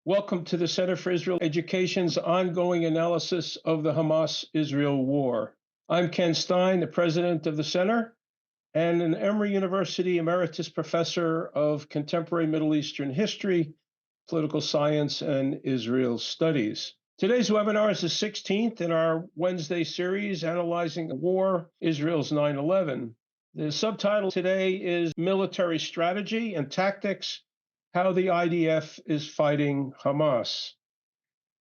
Welcome to the Center for Israel Education's ongoing analysis of the Hamas-Israel war. I'm Ken Stein, the president of the center, and an Emory University emeritus professor of contemporary Middle Eastern history, political science, and Israel studies. Today's webinar is the 16th in our Wednesday series analyzing the war, Israel's 9/11. The subtitle today is Military Strategy and Tactics: How the IDF is Fighting Hamas.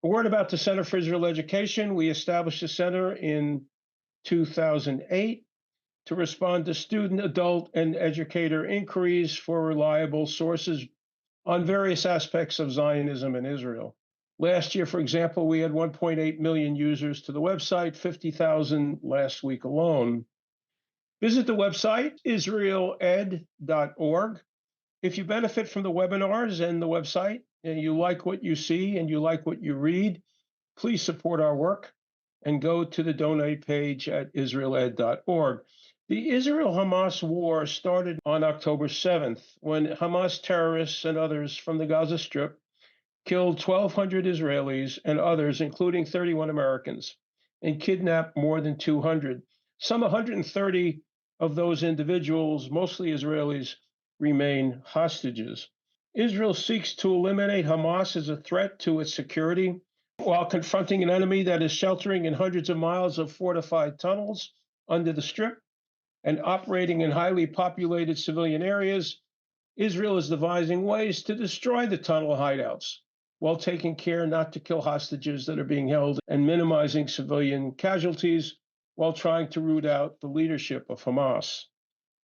A word about the Center for Israel Education. We established the center in 2008 to respond to student, adult, and educator inquiries for reliable sources on various aspects of Zionism and Israel. Last year, for example, we had 1.8 million users to the website, 50,000 last week alone. Visit the website, israeled.org. If you benefit from the webinars and the website, and you like what you see and you like what you read, please support our work and go to the donate page at israeled.org. The Israel-Hamas war started on October 7th when Hamas terrorists and others from the Gaza Strip killed 1,200 Israelis and others, including 31 Americans, and kidnapped more than 200. Some 130 of those individuals, mostly Israelis, remain hostages. Israel seeks to eliminate Hamas as a threat to its security while confronting an enemy that is sheltering in hundreds of miles of fortified tunnels under the Strip and operating in highly populated civilian areas. Israel is devising ways to destroy the tunnel hideouts while taking care not to kill hostages that are being held and minimizing civilian casualties while trying to root out the leadership of Hamas.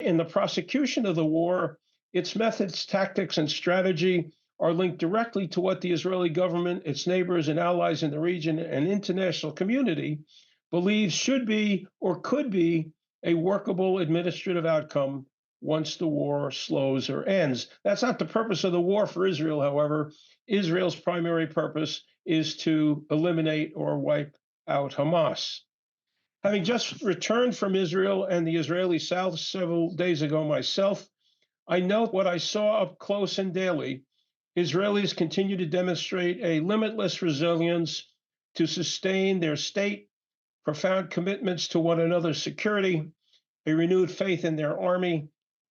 In the prosecution of the war, its methods, tactics, and strategy are linked directly to what the Israeli government, its neighbors, and allies in the region and international community believes should be or could be a workable administrative outcome once the war slows or ends. That's not the purpose of the war for Israel, however. Israel's primary purpose is to eliminate or wipe out Hamas. Having just returned from Israel and the Israeli South several days ago myself, I note what I saw up close and daily. Israelis continue to demonstrate a limitless resilience to sustain their state, profound commitments to one another's security, a renewed faith in their army,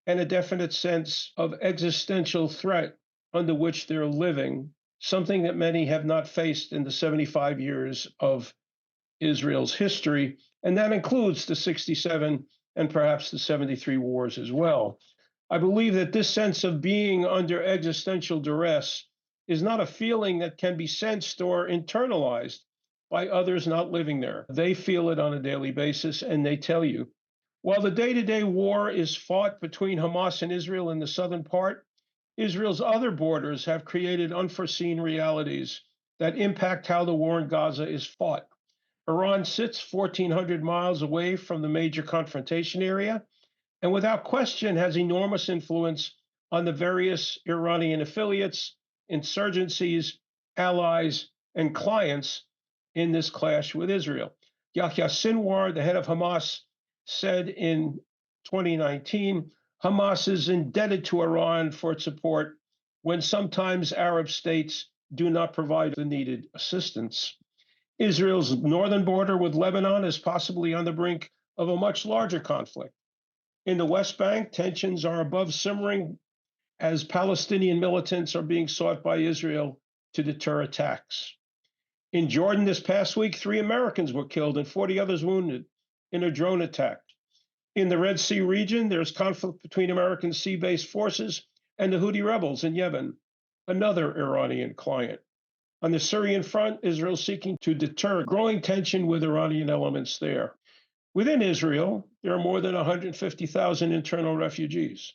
and a definite sense of existential threat under which they're living, something that many have not faced in the 75 years of Israel's history, and that includes the 67 and perhaps the 73 wars as well. I believe that this sense of being under existential duress is not a feeling that can be sensed or internalized by others not living there. They feel it on a daily basis, and they tell you. While the day-to-day war is fought between Hamas and Israel in the southern part, Israel's other borders have created unforeseen realities that impact how the war in Gaza is fought. Iran sits 1,400 miles away from the major confrontation area, and without question has enormous influence on the various Iranian affiliates, insurgencies, allies, and clients in this clash with Israel. Yahya Sinwar, the head of Hamas, said in 2019, Hamas is indebted to Iran for its support when sometimes Arab states do not provide the needed assistance. Israel's northern border with Lebanon is possibly on the brink of a much larger conflict. In the West Bank, tensions are above simmering as Palestinian militants are being sought by Israel to deter attacks. In Jordan this past week, 3 Americans were killed and 40 others wounded in a drone attack. In the Red Sea region, there's conflict between American sea-based forces and the Houthi rebels in Yemen, another Iranian client. On the Syrian front, Israel is seeking to deter growing tension with Iranian elements there. Within Israel, there are more than 150,000 internal refugees,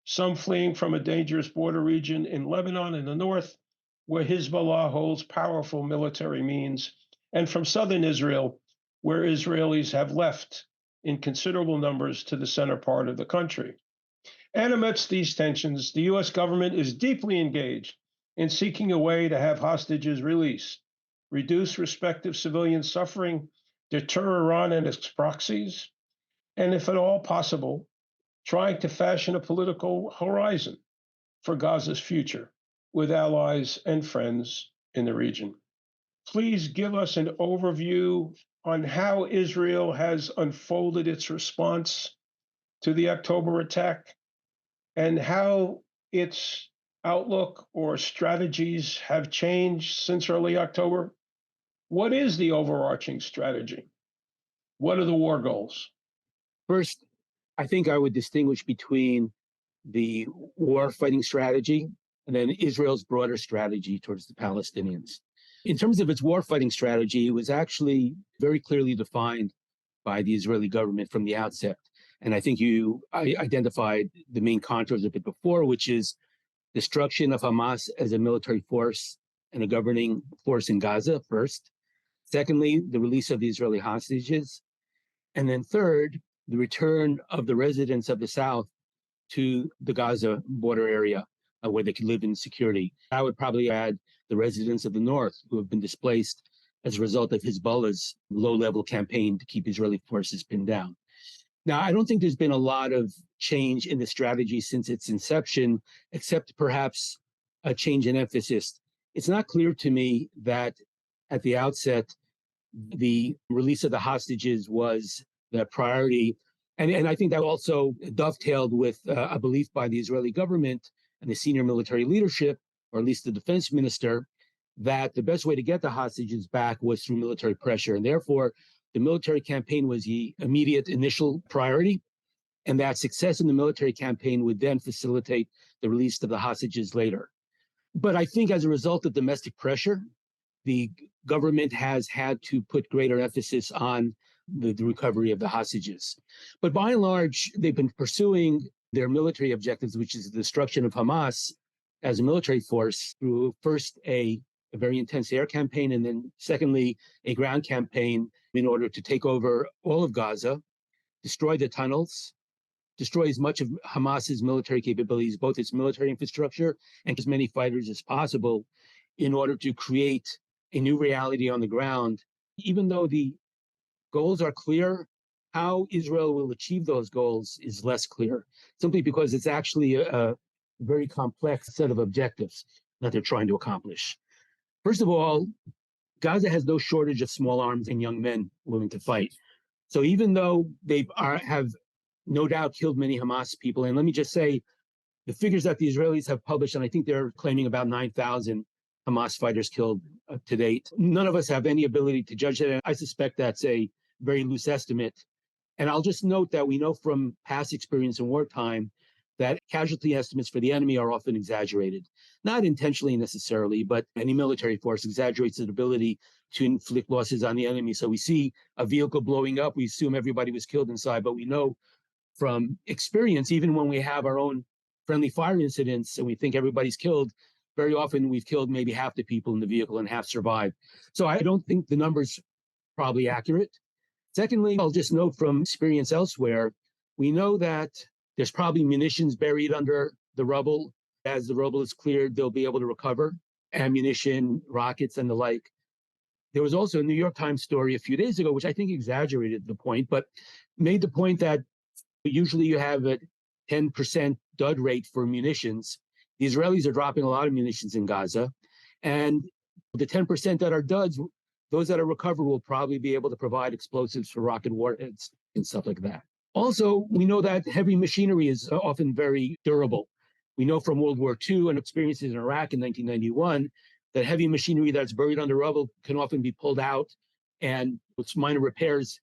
some fleeing from a dangerous border region in Lebanon in the north, where Hezbollah holds powerful military means, and from southern Israel, where Israelis have left in considerable numbers to the center part of the country. And amidst these tensions, the U.S. government is deeply engaged in seeking a way to have hostages released, reduce respective civilian suffering, deter Iran and its proxies, and if at all possible, trying to fashion a political horizon for Gaza's future. with allies and friends in the region. Please give us an overview on how Israel has unfolded its response to the October attack and how its outlook or strategies have changed since early October. What is the overarching strategy? What are the war goals? First, I think I would distinguish between the war fighting strategy and then Israel's broader strategy towards the Palestinians. In terms of its war fighting strategy, it was actually very clearly defined by the Israeli government from the outset. And I think I identified the main contours of it before, which is destruction of Hamas as a military force and a governing force in Gaza, first. Secondly, the release of the Israeli hostages. And then third, the return of the residents of the South to the Gaza border area where they could live in security. I would probably add the residents of the North who have been displaced as a result of Hezbollah's low-level campaign to keep Israeli forces pinned down. Now, I don't think there's been a lot of change in the strategy since its inception, except perhaps a change in emphasis. It's not clear to me that at the outset, the release of the hostages was the priority. And I think that also dovetailed with a belief by the Israeli government and the senior military leadership, or at least the defense minister, that the best way to get the hostages back was through military pressure. And therefore, the military campaign was the immediate initial priority, and that success in the military campaign would then facilitate the release of the hostages later. But I think as a result of domestic pressure, the government has had to put greater emphasis on the recovery of the hostages. But by and large, they've been pursuing their military objectives, which is the destruction of Hamas as a military force through first a very intense air campaign, and then secondly, a ground campaign in order to take over all of Gaza, destroy the tunnels, destroy as much of Hamas's military capabilities, both its military infrastructure and as many fighters as possible, in order to create a new reality on the ground. Even though the goals are clear, how Israel will achieve those goals is less clear, simply because it's actually a very complex set of objectives that they're trying to accomplish. First of all, Gaza has no shortage of small arms and young men willing to fight. So even though they have no doubt killed many Hamas people, and let me just say, the figures that the Israelis have published, and I think they're claiming about 9,000 Hamas fighters killed to date. None of us have any ability to judge that. And I suspect that's a very loose estimate. And I'll just note that we know from past experience in wartime that casualty estimates for the enemy are often exaggerated. Not intentionally necessarily, but any military force exaggerates its ability to inflict losses on the enemy. So we see a vehicle blowing up, we assume everybody was killed inside, but we know from experience, even when we have our own friendly fire incidents and we think everybody's killed, very often we've killed maybe half the people in the vehicle and half survived. So I don't think the number's probably accurate. Secondly, I'll just note from experience elsewhere, we know that there's probably munitions buried under the rubble. As the rubble is cleared, they'll be able to recover ammunition, rockets, and the like. There was also a New York Times story a few days ago, which I think exaggerated the point, but made the point that usually you have a 10% dud rate for munitions. The Israelis are dropping a lot of munitions in Gaza, and the 10% that are duds, those that are recovered will probably be able to provide explosives for rocket warheads and stuff like that. Also, we know that heavy machinery is often very durable. We know from World War II and experiences in Iraq in 1991 that heavy machinery that's buried under rubble can often be pulled out and with minor repairs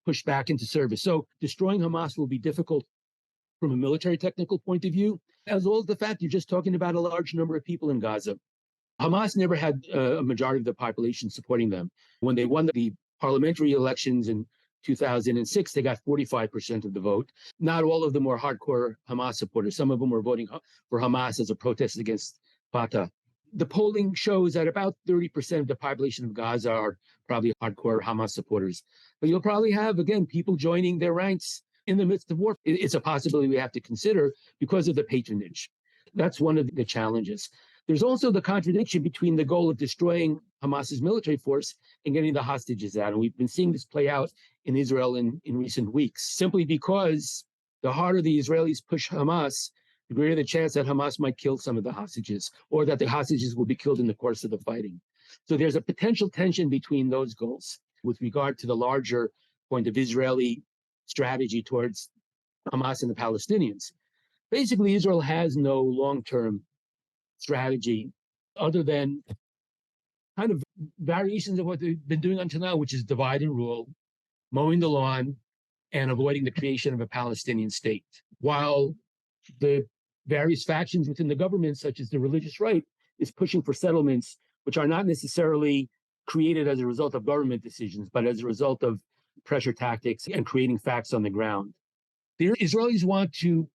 pushed back into service. So destroying Hamas will be difficult from a military technical point of view, as well as the fact you're just talking about a large number of people in Gaza. Hamas never had a majority of the population supporting them. When they won the parliamentary elections in 2006, they got 45% of the vote. Not all of them were hardcore Hamas supporters. Some of them were voting for Hamas as a protest against Fatah. The polling shows that about 30% of the population of Gaza are probably hardcore Hamas supporters. But you'll probably have, again, people joining their ranks in the midst of war. It's a possibility we have to consider because of the patronage. That's one of the challenges. There's also the contradiction between the goal of destroying Hamas's military force and getting the hostages out. And we've been seeing this play out in Israel in recent weeks, simply because the harder the Israelis push Hamas, the greater the chance that Hamas might kill some of the hostages or that the hostages will be killed in the course of the fighting. So there's a potential tension between those goals with regard to the larger point of Israeli strategy towards Hamas and the Palestinians. Basically, Israel has no long-term strategy other than kind of variations of what they've been doing until now, which is divide and rule, mowing the lawn, and avoiding the creation of a Palestinian state. While the various factions within the government, such as the religious right, is pushing for settlements which are not necessarily created as a result of government decisions, but as a result of pressure tactics and creating facts on the ground. The Israelis want to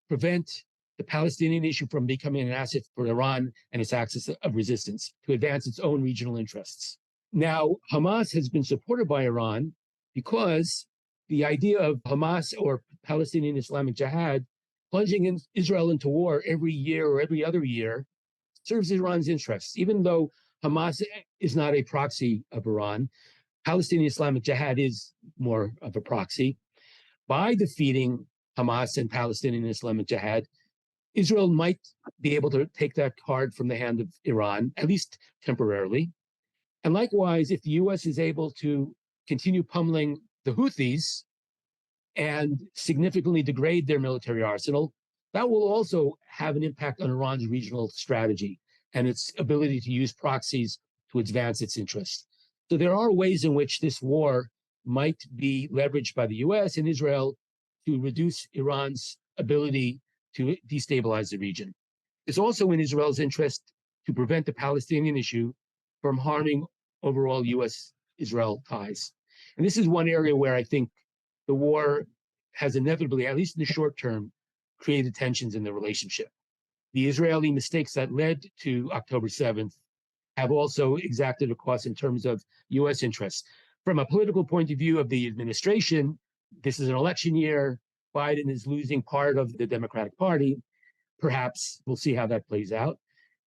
prevent the Palestinian issue from becoming an asset for Iran and its axis of resistance to advance its own regional interests. Now, Hamas has been supported by Iran because the idea of Hamas or Palestinian Islamic Jihad plunging Israel into war every year or every other year serves Iran's interests. Even though Hamas is not a proxy of Iran, Palestinian Islamic Jihad is more of a proxy. By defeating Hamas and Palestinian Islamic Jihad, Israel might be able to take that card from the hand of Iran, at least temporarily. And likewise, if the U.S. is able to continue pummeling the Houthis and significantly degrade their military arsenal, that will also have an impact on Iran's regional strategy and its ability to use proxies to advance its interests. So there are ways in which this war might be leveraged by the U.S. and Israel to reduce Iran's ability to destabilize the region. It's also in Israel's interest to prevent the Palestinian issue from harming overall U.S.-Israel ties. And this is one area where I think the war has inevitably, at least in the short term, created tensions in the relationship. The Israeli mistakes that led to October 7th have also exacted a cost in terms of U.S. interests. From a political point of view of the administration, this is an election year. Biden is losing part of the Democratic Party. Perhaps we'll see how that plays out.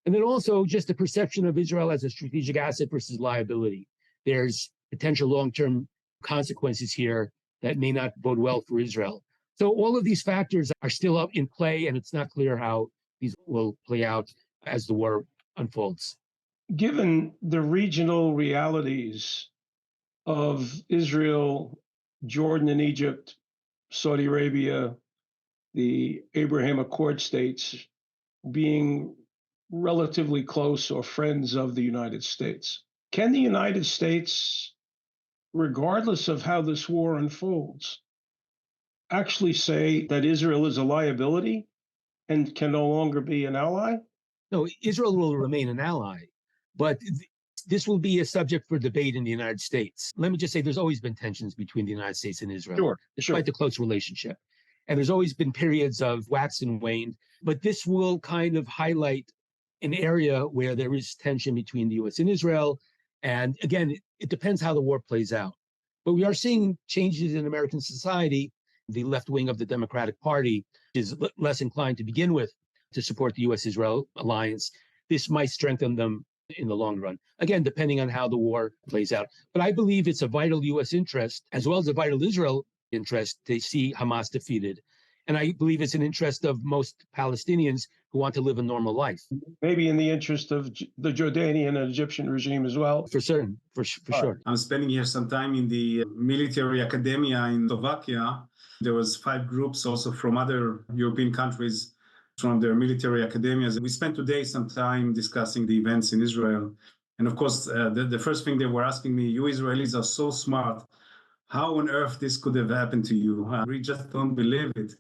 And then also just the perception of Israel as a strategic asset versus liability. There's potential long-term consequences here that may not bode well for Israel. So all of these factors are still up in play, and it's not clear how these will play out as the war unfolds. Given the regional realities of Israel, Jordan and Egypt, Saudi Arabia, the Abraham Accord states being relatively close or friends of the United States, can the United States, regardless of how this war unfolds, actually say that Israel is a liability and can no longer be an ally? No, Israel will remain an ally, but this will be a subject for debate in the United States. Let me just say there's always been tensions between the United States and Israel, despite the close relationship. And there's always been periods of wax and wane, but this will kind of highlight an area where there is tension between the U.S. and Israel. And again, it depends how the war plays out. But we are seeing changes in American society. The left wing of the Democratic Party is less inclined to begin with to support the U.S.-Israel alliance. This might strengthen them in the long run, again, depending on how the war plays out. But I believe it's a vital U.S. interest, as well as a vital Israel interest, to see Hamas defeated. And I believe it's an interest of most Palestinians who want to live a normal life. Maybe in the interest of the Jordanian and Egyptian regime as well. For certain, for sure. I'm spending here some time in the military academia in Slovakia. There was 5 groups also from other European countries from their military academias. We spent today some time discussing the events in Israel. And of course, the first thing they were asking me, you Israelis are so smart. How on earth this could have happened to you? We just don't believe it.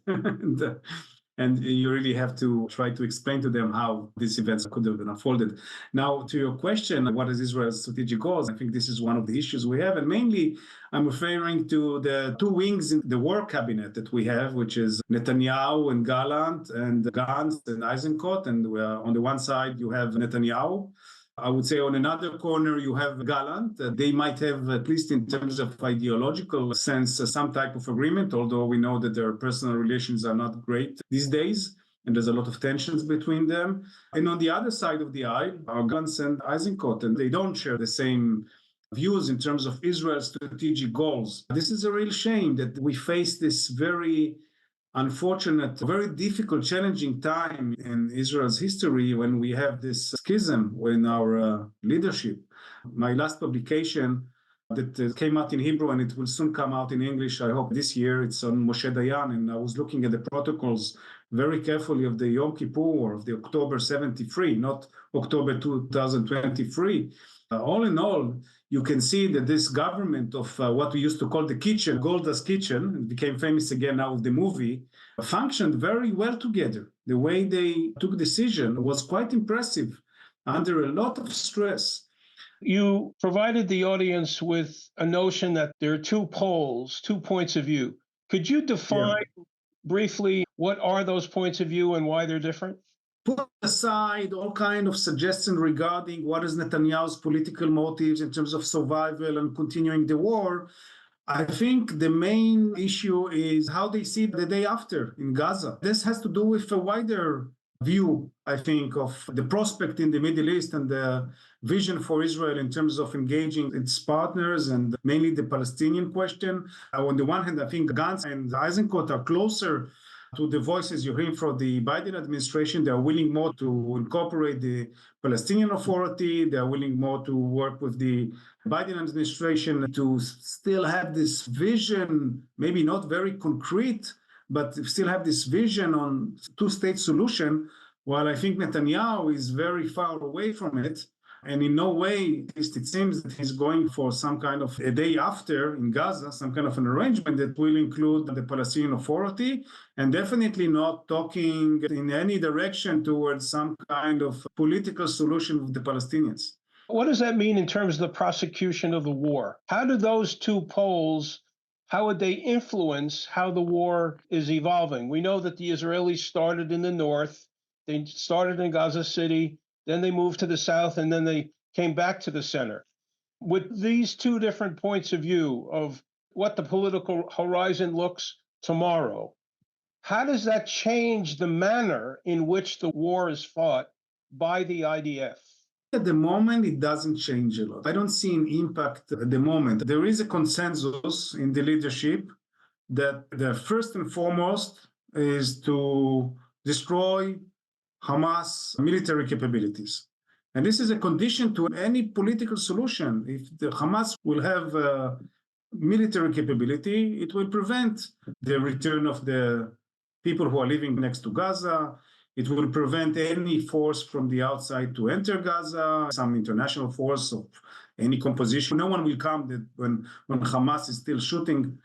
And you really have to try to explain to them how these events could have been unfolded. Now, to your question, what is Israel's strategic goals? I think this is one of the issues we have. And mainly, I'm referring to the 2 wings in the war cabinet that we have, which is Netanyahu and Gallant and Gantz and Eisenkot. And on the one side, you have Netanyahu. I would say on another corner, you have Gallant. They might have, at least in terms of ideological sense, some type of agreement, although we know that their personal relations are not great these days, and there's a lot of tensions between them. And on the other side of the aisle are Gantz and Eisenkot, and they don't share the same views in terms of Israel's strategic goals. This is a real shame that we face this very unfortunate, very difficult, challenging time in Israel's history when we have this schism in our leadership. My last publication that came out in Hebrew, and it will soon come out in English, I hope this year, it's on Moshe Dayan, and I was looking at the protocols very carefully of the Yom Kippur, of the October 73, not October 2023. All in all, you can see that this government of what we used to call the kitchen, Golda's kitchen, it became famous again now with the movie, functioned very well together. The way they took decision was quite impressive under a lot of stress. You provided the audience with a notion that there are two poles, 2 points of view. Could you define briefly what are those points of view and why they're different? Put aside all kind of suggestions regarding what is Netanyahu's political motives in terms of survival and continuing the war. I think the main issue is how they see the day after in Gaza. This has to do with a wider view, I think, of the prospect in the Middle East and the vision for Israel in terms of engaging its partners and mainly the Palestinian question. On the one hand, I think Gantz and Eisenstadt are closer to the voices you hear from the Biden administration. They are willing more to incorporate the Palestinian Authority. They are willing more to work with the Biden administration to still have this vision, maybe not very concrete, but still have this vision on two-state solution, while I think Netanyahu is very far away from it. And in no way, at least it seems that he's going for some kind of a day after in Gaza, some kind of an arrangement that will include the Palestinian Authority, and definitely not talking in any direction towards some kind of political solution with the Palestinians. What does that mean in terms of the prosecution of the war? How do those two poles, how would they influence how the war is evolving? We know that the Israelis started in the north, they started in Gaza City, then they moved to the south, and then they came back to the center. With these two different points of view of what the political horizon looks tomorrow, how does that change the manner in which the war is fought by the IDF? At the moment, it doesn't change a lot. I don't see an impact at the moment. There is a consensus in the leadership that the first and foremost is to destroy Hamas military capabilities. And this is a condition to any political solution. If the Hamas will have military capability, it will prevent the return of the people who are living next to Gaza. It will prevent any force from the outside to enter Gaza, some international force of any composition. No one will come when Hamas is still shooting.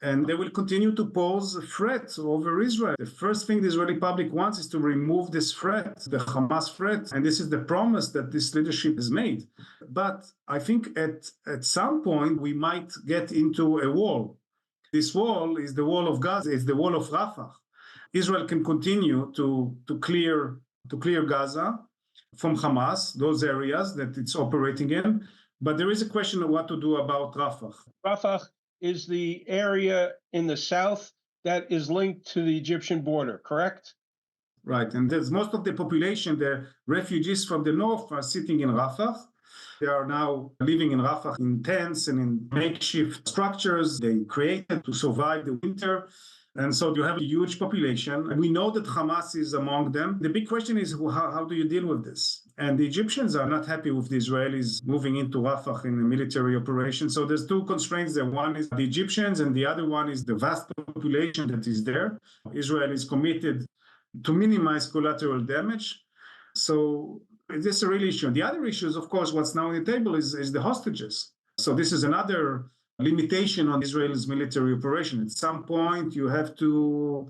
And they will continue to pose a threat over Israel. The first thing the Israeli public wants is to remove this threat, the Hamas threat. And this is the promise that this leadership has made. But I think at some point, we might get into a wall. This wall is the wall of Gaza, it's the wall of Rafah. Israel can continue to clear Gaza from Hamas, those areas that it's operating in. But there is a question of what to do about Rafah. Rafah is the area in the south that is linked to the Egyptian border, correct? Right, and there's most of the population, the refugees from the north are sitting in Rafah. They are now living in Rafah in tents and in makeshift structures they created to survive the winter. And so you have a huge population. And we know that Hamas is among them. The big question is, how do you deal with this? And the Egyptians are not happy with the Israelis moving into Rafah in a military operation. So there's two constraints there. One is the Egyptians, and the other one is the vast population that is there. Israel is committed to minimize collateral damage. So this is a real issue. The other issue is, of course, what's now on the table is the hostages. So this is another limitation on Israel's military operation. At some point, you have to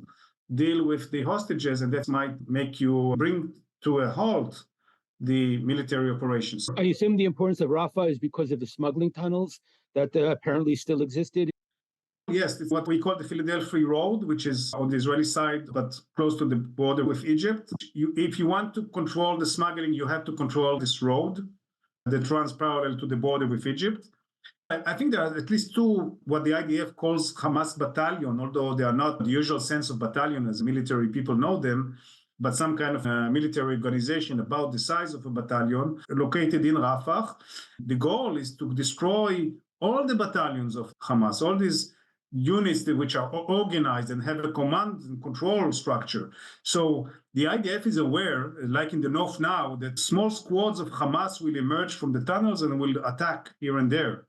deal with the hostages, and that might make you bring to a halt the military operations. I assume the importance of Rafah is because of the smuggling tunnels that apparently still existed. Yes, it's what we call the Philadelphia Road, which is on the Israeli side, but close to the border with Egypt. If you want to control the smuggling, you have to control this road that runs parallel to the border with Egypt. I think there are at least two, what the IDF calls Hamas Battalion, although they are not the usual sense of battalion as military people know them, but some kind of a military organization about the size of a battalion located in Rafah. The goal is to destroy all the battalions of Hamas, all these units which are organized and have a command and control structure. So the IDF is aware, like in the north now, that small squads of Hamas will emerge from the tunnels and will attack here and there.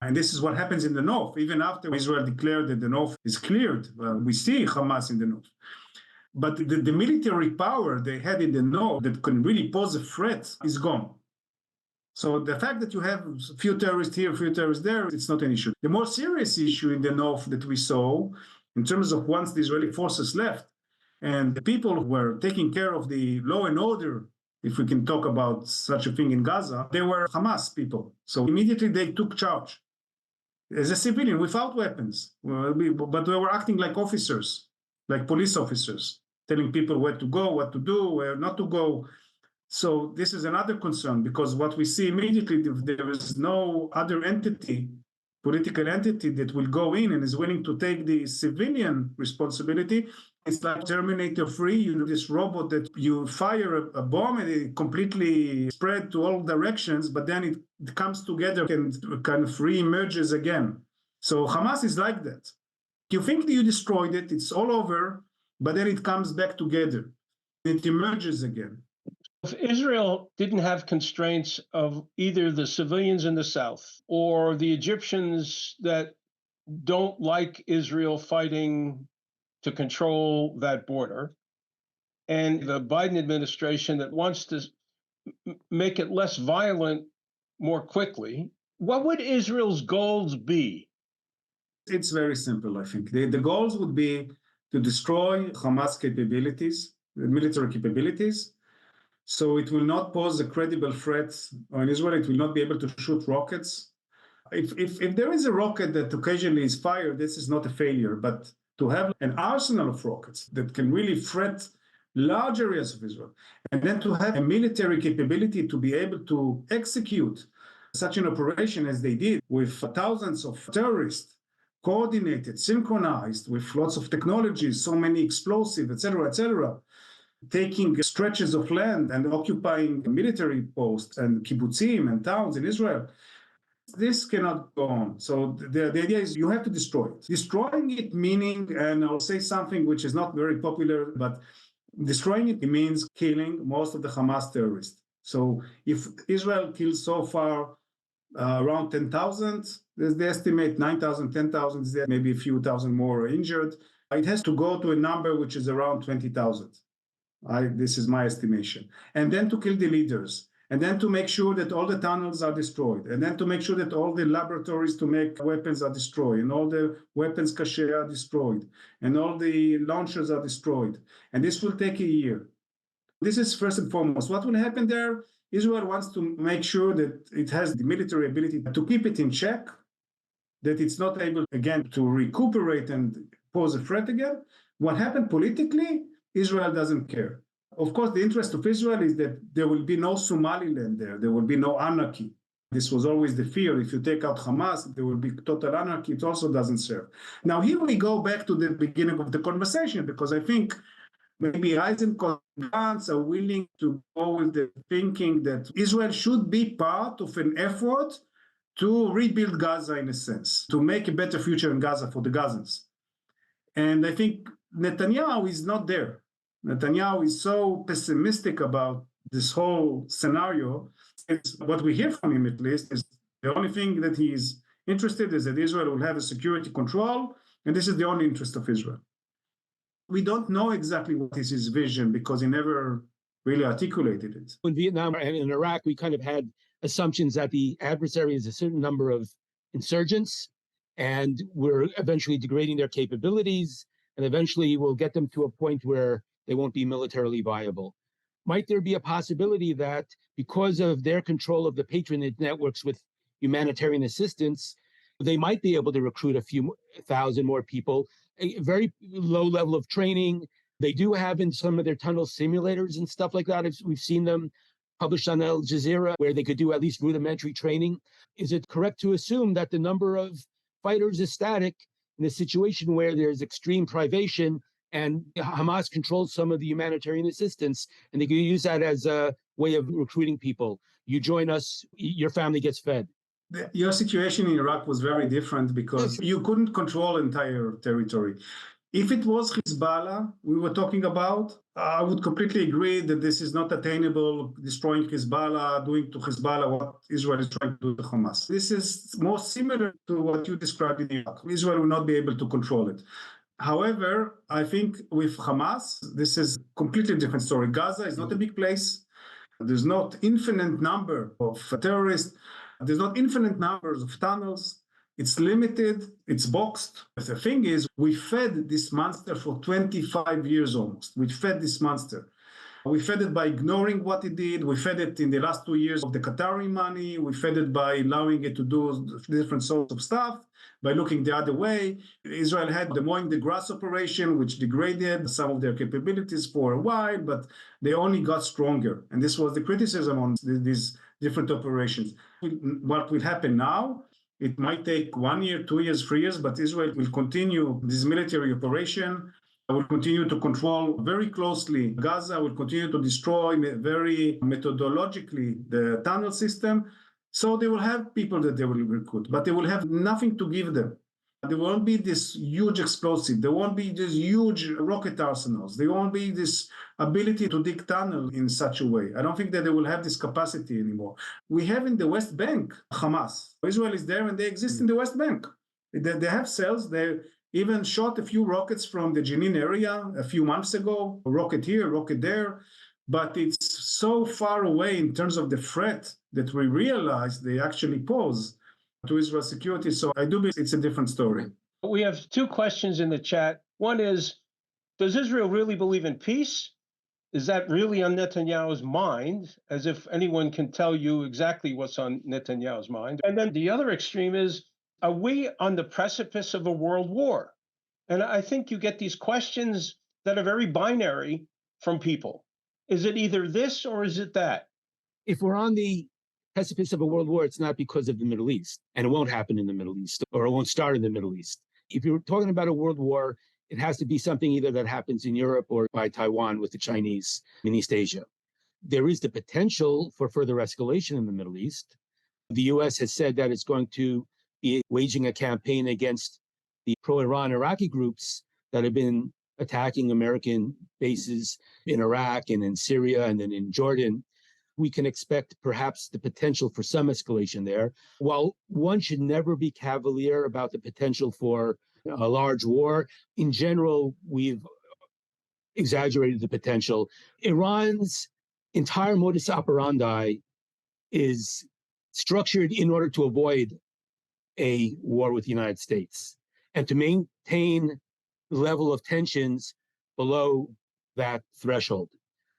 And this is what happens in the north. Even after Israel declared that the north is cleared, we see Hamas in the north. But the military power they had in the north that can really pose a threat is gone. So the fact that you have a few terrorists here, a few terrorists there, it's not an issue. The more serious issue in the north that we saw, in terms of once the Israeli forces left, and the people who were taking care of the law and order, if we can talk about such a thing in Gaza, they were Hamas people. So immediately they took charge as a civilian without weapons, but they were acting like officers, like police officers, telling people where to go, what to do, where not to go. So this is another concern, because what we see immediately, if there is no other entity, political entity that will go in and is willing to take the civilian responsibility, it's like Terminator 3, you know, this robot that you fire a bomb and it completely spread to all directions, but then it comes together and kind of re-emerges again. So Hamas is like that. You think that you destroyed it, it's all over, but then it comes back together. It emerges again. If Israel didn't have constraints of either the civilians in the south or the Egyptians that don't like Israel fighting to control that border, and the Biden administration that wants to make it less violent more quickly, what would Israel's goals be? It's very simple, I think. The goals would be to destroy Hamas capabilities, military capabilities. So it will not pose a credible threat on Israel. It will not be able to shoot rockets. If there is a rocket that occasionally is fired, this is not a failure. But to have an arsenal of rockets that can really threat large areas of Israel, and then to have a military capability to be able to execute such an operation as they did with thousands of terrorists, coordinated, synchronized, with lots of technologies, so many explosives, etc., taking stretches of land and occupying military posts and kibbutzim and towns in Israel. This cannot go on. So the idea is you have to destroy it. Destroying it meaning, and I'll say something which is not very popular, but destroying it means killing most of the Hamas terrorists. So if Israel kills so far around 10,000, they estimate 9,000, 10,000, maybe a few thousand more injured. It has to go to a number which is around 20,000. This is my estimation. And then to kill the leaders, and then to make sure that all the tunnels are destroyed, and then to make sure that all the laboratories to make weapons are destroyed, and all the weapons cache are destroyed, and all the launchers are destroyed. And this will take a year. This is first and foremost. What will happen there? Israel wants to make sure that it has the military ability to keep it in check, that it's not able, again, to recuperate and pose a threat again. What happened politically? Israel doesn't care. Of course, the interest of Israel is that there will be no Somaliland there. There will be no anarchy. This was always the fear. If you take out Hamas, there will be total anarchy. It also doesn't serve. Now, here we go back to the beginning of the conversation, because I think maybe Eisenstadt are willing to go with the thinking that Israel should be part of an effort to rebuild Gaza, in a sense, to make a better future in Gaza for the Gazans. And I think Netanyahu is not there. Netanyahu is so pessimistic about this whole scenario. It's what we hear from him, at least, is the only thing that he is interested in is that Israel will have a security control, and this is the only interest of Israel. We don't know exactly what is his vision because he never really articulated it. In Vietnam and in Iraq, we kind of had assumptions that the adversary is a certain number of insurgents, and we're eventually degrading their capabilities, and eventually we'll get them to a point where they won't be militarily viable. Might there be a possibility that because of their control of the patronage networks with humanitarian assistance, they might be able to recruit a few thousand more people, a very low level of training? They do have in some of their tunnel simulators and stuff like that. We've seen them published on Al Jazeera, where they could do at least rudimentary training. Is it correct to assume that the number of fighters is static in a situation where there's extreme privation and Hamas controls some of the humanitarian assistance, and they can use that as a way of recruiting people? You join us, your family gets fed. Your situation in Iraq was very different because you couldn't control entire territory. If it was Hezbollah we were talking about, I would completely agree that this is not attainable, destroying Hezbollah, doing to Hezbollah what Israel is trying to do to Hamas. This is more similar to what you described in Iraq. Israel will not be able to control it. However, I think with Hamas, this is a completely different story. Gaza is not a big place. There's not infinite number of terrorists. There's not infinite numbers of tunnels. It's limited, it's boxed. But the thing is, we fed this monster for 25 years almost. We fed this monster. We fed it by ignoring what it did. We fed it in the last 2 years of the Qatari money. We fed it by allowing it to do different sorts of stuff, by looking the other way. Israel had the mowing the grass operation, which degraded some of their capabilities for a while, but they only got stronger. And this was the criticism on these different operations. What will happen now? It might take 1 year, 2 years, 3 years, but Israel will continue this military operation, will continue to control very closely Gaza, will continue to destroy very methodologically the tunnel system. So they will have people that they will recruit, but they will have nothing to give them. There won't be this huge explosive. There won't be these huge rocket arsenals. There won't be this ability to dig tunnel in such a way. I don't think that they will have this capacity anymore. We have in the West Bank Hamas. Israel is there and they exist in the West Bank. They have cells. They even shot a few rockets from the Jenin area a few months ago, a rocket here, a rocket there. But it's so far away in terms of the threat that we realize they actually pose to Israel's security. So I do believe it's a different story. We have two questions in the chat. One is, does Israel really believe in peace? Is that really on Netanyahu's mind? As if anyone can tell you exactly what's on Netanyahu's mind. And then the other extreme is, are we on the precipice of a world war? And I think you get these questions that are very binary from people. Is it either this or is it that? If we're on the precipice of a world war, it's not because of the Middle East, and it won't happen in the Middle East, or it won't start in the Middle East. If you're talking about a world war, it has to be something either that happens in Europe or by Taiwan with the Chinese in East Asia. There is the potential for further escalation in the Middle East. The U.S. has said that it's going to be waging a campaign against the pro-Iran Iraqi groups that have been attacking American bases in Iraq and in Syria and then in Jordan. We can expect perhaps the potential for some escalation there. While one should never be cavalier about the potential for a large war, in general, we've exaggerated the potential. Iran's entire modus operandi is structured in order to avoid a war with the United States and to maintain the level of tensions below that threshold.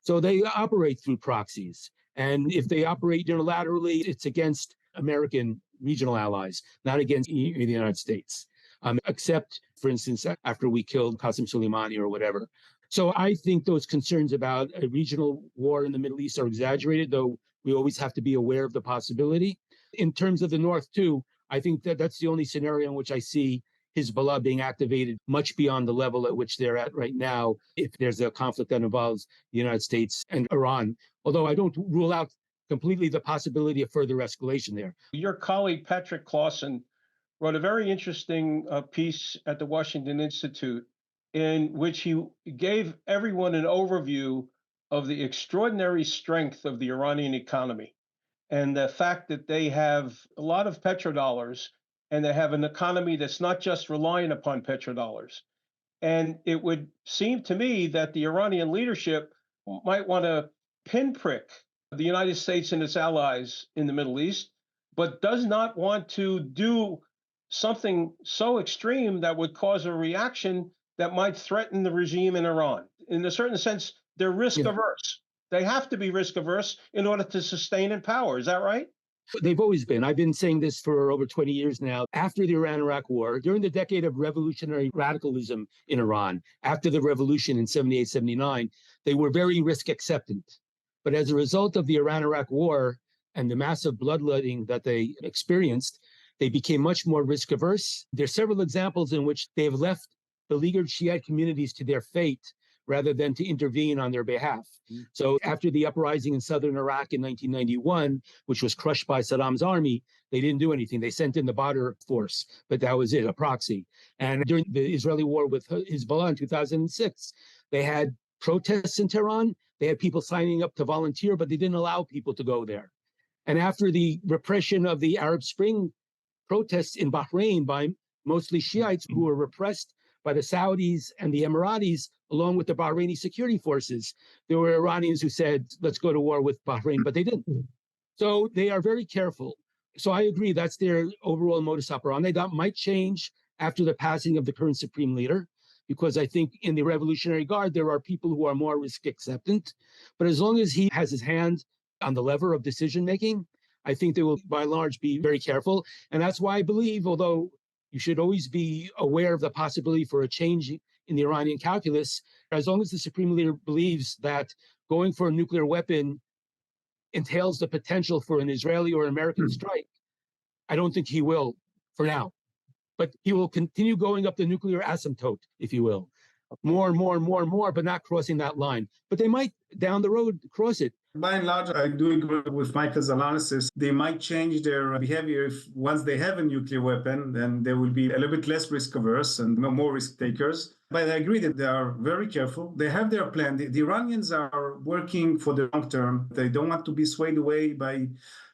So they operate through proxies. And if they operate unilaterally, it's against American regional allies, not against the United States, except, for instance, after we killed Qasem Soleimani or whatever. So I think those concerns about a regional war in the Middle East are exaggerated, though we always have to be aware of the possibility. In terms of the North, too, I think that that's the only scenario in which I see Hezbollah being activated much beyond the level at which they're at right now, if there's a conflict that involves the United States and Iran. Although I don't rule out completely the possibility of further escalation there. Your colleague, Patrick Clausen, wrote a very interesting piece at the Washington Institute in which he gave everyone an overview of the extraordinary strength of the Iranian economy and the fact that they have a lot of petrodollars and they have an economy that's not just reliant upon petrodollars. And it would seem to me that the Iranian leadership might want to pinprick the United States and its allies in the Middle East, but does not want to do something so extreme that would cause a reaction that might threaten the regime in Iran. In a certain sense, they're risk averse. They have to be risk averse in order to sustain in power. Is that right? They've always been. I've been saying this for over 20 years now. After the Iran-Iraq War, during the decade of revolutionary radicalism in Iran, after the revolution in 78, 79, they were very risk acceptant. But as a result of the Iran-Iraq War and the massive bloodletting that they experienced, they became much more risk averse. There are several examples in which they have left beleaguered Shiite communities to their fate rather than to intervene on their behalf. So after the uprising in southern Iraq in 1991, which was crushed by Saddam's army, they didn't do anything. They sent in the Badr force, but that was it, a proxy. And during the Israeli war with Hezbollah in 2006, they had protests in Tehran. They had people signing up to volunteer, but they didn't allow people to go there. And after the repression of the Arab Spring protests in Bahrain by mostly Shiites who were repressed by the Saudis and the Emiratis, along with the Bahraini security forces, there were Iranians who said, let's go to war with Bahrain, but they didn't. So they are very careful. So I agree, that's their overall modus operandi. That might change after the passing of the current supreme leader, because I think in the Revolutionary Guard, there are people who are more risk acceptant. But as long as he has his hand on the lever of decision making, I think they will, by and large, be very careful. And that's why I believe, although you should always be aware of the possibility for a change in the Iranian calculus, as long as the supreme leader believes that going for a nuclear weapon entails the potential for an Israeli or American strike, I don't think he will for now. But he will continue going up the nuclear asymptote, if you will. More and more and more and more, but not crossing that line. But they might, down the road, cross it. By and large, I do agree with Michael's analysis. They might change their behavior if once they have a nuclear weapon, then they will be a little bit less risk averse and more risk takers. But I agree that they are very careful. They have their plan. The Iranians are working for the long term. They don't want to be swayed away by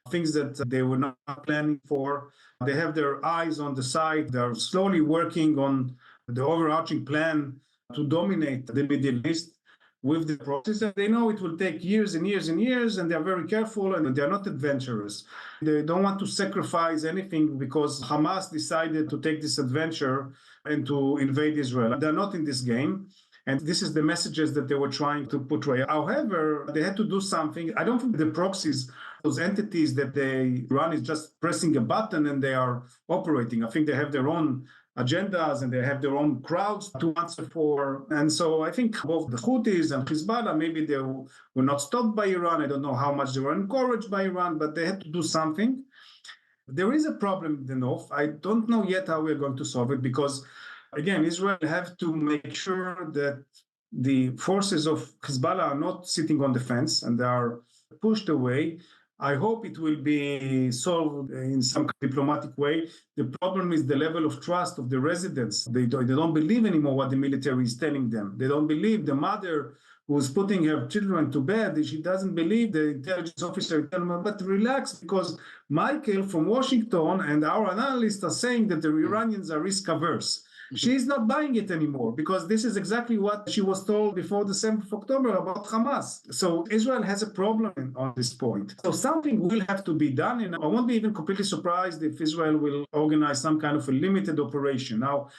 things that they were not planning for. They have their eyes on the side. They are slowly working on the overarching plan to dominate the Middle East with the process. And they know it will take years and years and years, and they're very careful, and they're not adventurous. They don't want to sacrifice anything because Hamas decided to take this adventure and to invade Israel. They're not in this game. And this is the messages that they were trying to portray. However, they had to do something. I don't think the proxies, those entities that they run, is just pressing a button and they are operating. I think they have their own agendas and they have their own crowds to answer for. And so I think both the Houthis and Hezbollah, maybe they were not stopped by Iran. I don't know how much they were encouraged by Iran, but they had to do something. There is a problem in the north. I don't know yet how we're going to solve it because, again, Israel have to make sure that the forces of Hezbollah are not sitting on the fence and they are pushed away. I hope it will be solved in some diplomatic way. The problem is the level of trust of the residents. They don't believe anymore what the military is telling them. They don't believe the mother who's putting her children to bed. She doesn't believe the intelligence officer telling them, but relax, because Michael from Washington and our analysts are saying that the Iranians are risk averse. She's not buying it anymore because this is exactly what she was told before the 7th of October about Hamas. So Israel has a problem on this point. So something will have to be done. And I won't be even completely surprised if Israel will organize some kind of a limited operation. Now,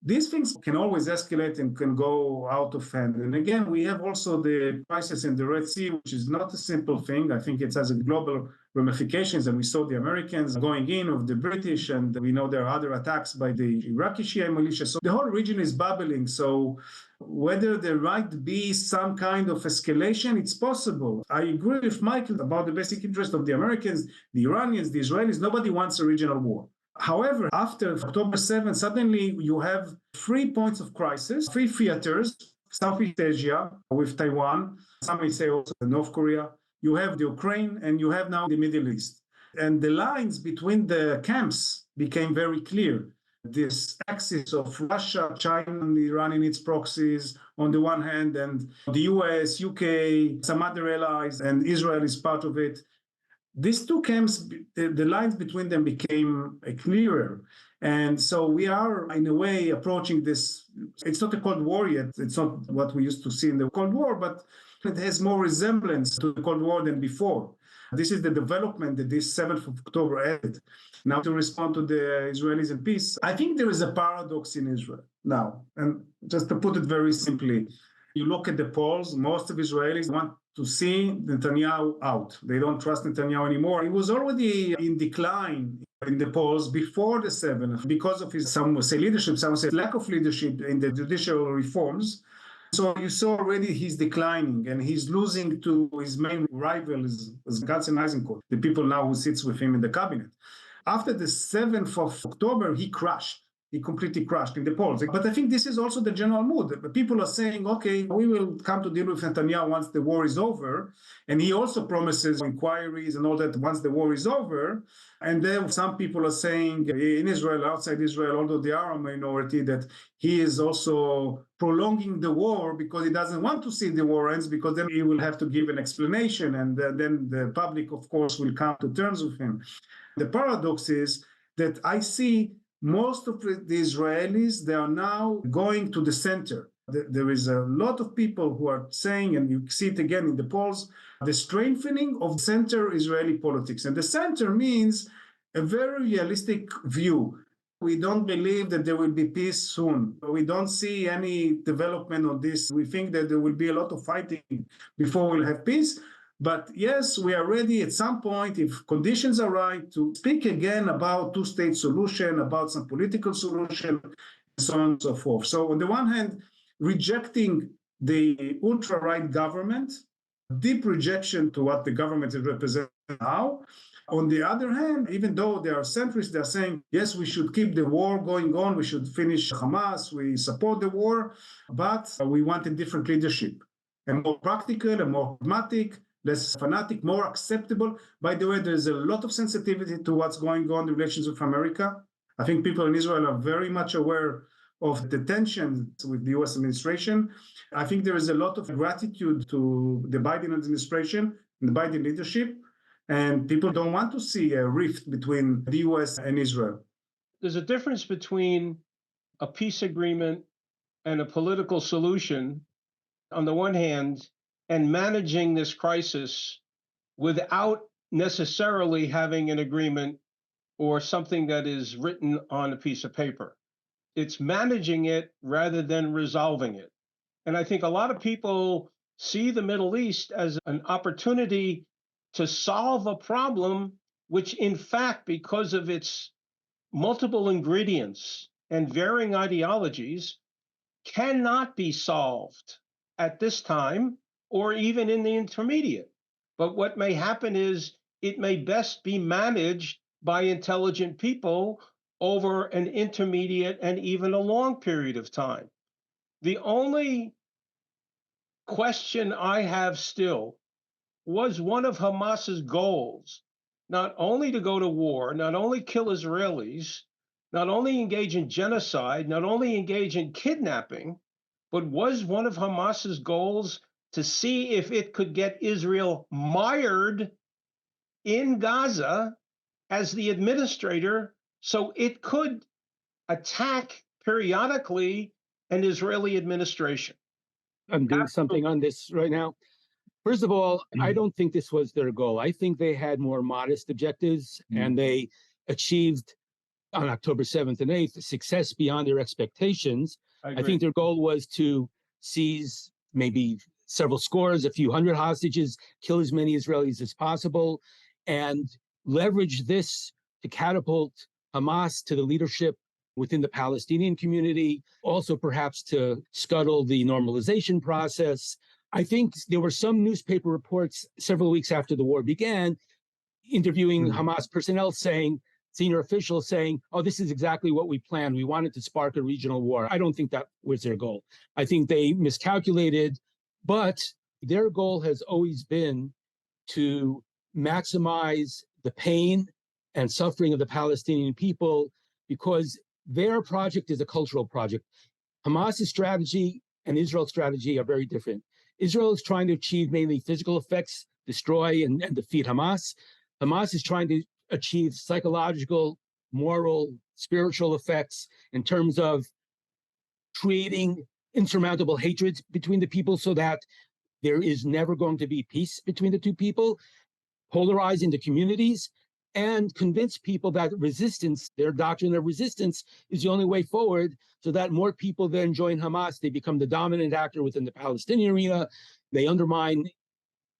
these things can always escalate and can go out of hand. And again, we have also the crisis in the Red Sea, which is not a simple thing. I think it has a global ramifications, and we saw the Americans going in of the British, and we know there are other attacks by the Iraqi Shia militia. So the whole region is bubbling. So whether there might be some kind of escalation, it's possible. I agree with Michael about the basic interest of the Americans, the Iranians, the Israelis. Nobody wants a regional war. However, after October 7th, suddenly you have 3 points of crisis, 3 theaters, Southeast Asia with Taiwan, some may say also North Korea. You have the Ukraine, and you have now the Middle East. And the lines between the camps became very clear. This axis of Russia, China, and Iran in its proxies on the one hand, and the US, UK, some other allies, and Israel is part of it. These two camps, the lines between them became clearer. And so we are, in a way, approaching this. It's not a Cold War yet. It's not what we used to see in the Cold War, but it has more resemblance to the Cold War than before. This is the development that this 7th of October added. Now, to respond to the Israelis and peace, I think there is a paradox in Israel now. And just to put it very simply, you look at the polls, most of Israelis want to see Netanyahu out. They don't trust Netanyahu anymore. He was already in decline in the polls before the 7th because of his, some say leadership, some say lack of leadership in the judicial reforms. So you saw already he's declining and he's losing to his main rival, is Gaza Strip, the people now who sits with him in the cabinet. After the 7th of October, he crashed. he completely crashed in the polls. But I think this is also the general mood. People are saying, okay, we will come to deal with Netanyahu once the war is over. And he also promises inquiries and all that once the war is over. And then some people are saying in Israel, outside Israel, although they are a minority, that he is also prolonging the war because he doesn't want to see the war ends, because then he will have to give an explanation. And then the public, of course, will come to terms with him. The paradox is that I see most of the Israelis, they are now going to the center. There is a lot of people who are saying, and you see it again in the polls, the strengthening of center Israeli politics. And the center means a very realistic view. We don't believe that there will be peace soon. We don't see any development on this. We think that there will be a lot of fighting before we'll have peace. But yes, we are ready at some point, if conditions are right, to speak again about two-state solution, about some political solution, and so on and so forth. So on the one hand, rejecting the ultra-right government, deep rejection to what the government is representing now. On the other hand, even though they are centrists, they're saying, yes, we should keep the war going on, we should finish Hamas, we support the war, but we want a different leadership, and more practical and more pragmatic, less fanatic, more acceptable. By the way, there's a lot of sensitivity to what's going on in relations with America. I think people in Israel are very much aware of the tensions with the US administration. I think there is a lot of gratitude to the Biden administration and the Biden leadership, and people don't want to see a rift between the US and Israel. There's a difference between a peace agreement and a political solution on the one hand, and managing this crisis without necessarily having an agreement or something that is written on a piece of paper. It's managing it rather than resolving it. And I think a lot of people see the Middle East as an opportunity to solve a problem, which in fact, because of its multiple ingredients and varying ideologies, cannot be solved at this time or even in the intermediate. But what may happen is it may best be managed by intelligent people over an intermediate and even a long period of time. The only question I have still, was one of Hamas's goals not only to go to war, not only kill Israelis, not only engage in genocide, not only engage in kidnapping, but was one of Hamas's goals to see if it could get Israel mired in Gaza as the administrator so it could attack periodically an Israeli administration? I'm doing something on this right now. First of all, I don't think this was their goal. I think they had more modest objectives, and they achieved on October 7th and 8th success beyond their expectations. I think their goal was to seize maybe several scores, a few hundred hostages, kill as many Israelis as possible, and leverage this to catapult Hamas to the leadership within the Palestinian community, also perhaps to scuttle the normalization process. I think there were some newspaper reports several weeks after the war began, interviewing Hamas personnel saying, senior officials saying, oh, this is exactly what we planned. We wanted to spark a regional war. I don't think that was their goal. I think they miscalculated, but their goal has always been to maximize the pain and suffering of the Palestinian people, because their project is a cultural project. Hamas's strategy and Israel's strategy are very different. Israel is trying to achieve mainly physical effects, destroy and defeat Hamas. Hamas is trying to achieve psychological, moral, spiritual effects in terms of creating insurmountable hatreds between the people so that there is never going to be peace between the two people, polarizing the communities, and convince people that resistance, their doctrine of resistance, is the only way forward, so that more people then join Hamas. They become the dominant actor within the Palestinian arena. They undermine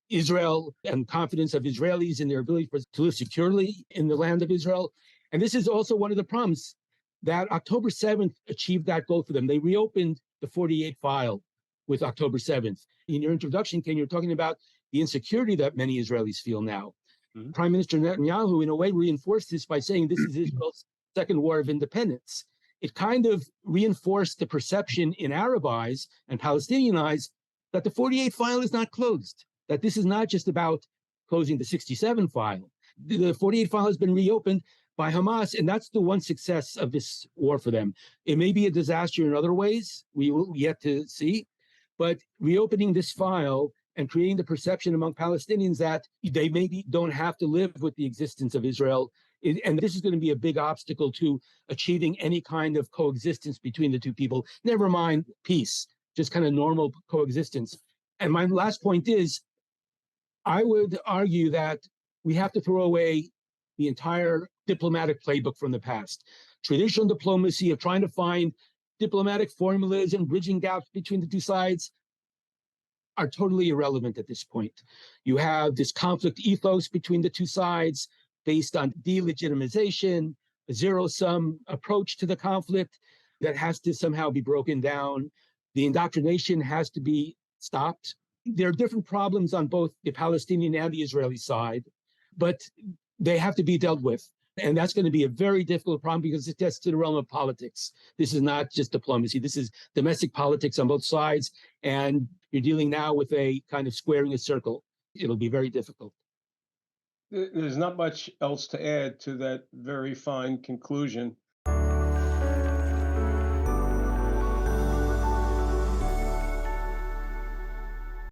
Israel and confidence of Israelis in their ability to live securely in the land of Israel. And this is also one of the problems, that October 7th achieved that goal for them. They reopened the 48 file with October 7th. In your introduction, Ken, you're talking about the insecurity that many Israelis feel now. Prime Minister Netanyahu, in a way, reinforced this by saying this is Israel's second war of independence. it kind of reinforced the perception in Arab eyes and Palestinian eyes that the 48 file is not closed, that this is not just about closing the 67 file. The 48 file has been reopened by Hamas, and that's the one success of this war for them. It may be a disaster in other ways, we will yet to see, but reopening this file and creating the perception among Palestinians that they maybe don't have to live with the existence of Israel. And this is going to be a big obstacle to achieving any kind of coexistence between the two people, never mind peace, just kind of normal coexistence. And my last point is, I would argue that we have to throw away the entire diplomatic playbook from the past. Traditional diplomacy of trying to find diplomatic formulas and bridging gaps between the two sides are totally irrelevant at this point. You have this conflict ethos between the two sides based on delegitimization, a zero-sum approach to the conflict that has to somehow be broken down. The indoctrination has to be stopped. There are different problems on both the Palestinian and the Israeli side, but they have to be dealt with. And that's going to be a very difficult problem because it gets to the realm of politics. This is not just diplomacy. This is domestic politics on both sides. And you're dealing now with a kind of squaring a circle. It'll be very difficult. There's not much else to add to that very fine conclusion.